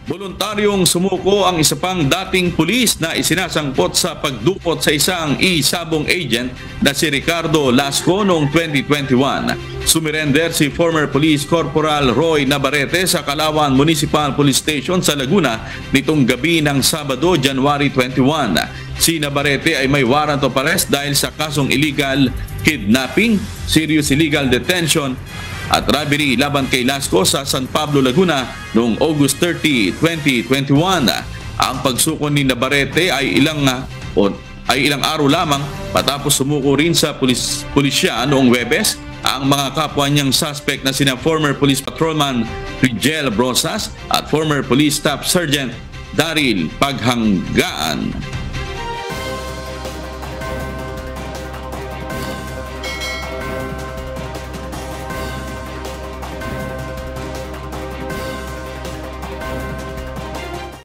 Voluntaryong sumuko ang isa pang dating pulis na isinasangkot sa pagdukot sa isang isabong agent na si Ricardo Lasco noong 2021. Sumurrender si former Police Corporal Roy Navarrete sa Calauan Municipal Police Station sa Laguna nitong gabi ng Sabado, January 21. Si Navarrete ay may warrant of arrest dahil sa kasong illegal kidnapping, serious illegal detention at robbery laban kay Lasco sa San Pablo, Laguna noong August 30, 2021. Ang pagsuko ni Navarrete ay ilang araw lamang matapos sumuko rin sa pulisya noong Huwebes ang mga kapwa niyang suspect na sina former Police Patrolman Rigel Brosas at former Police Staff Sergeant Daryl Paghanggaan.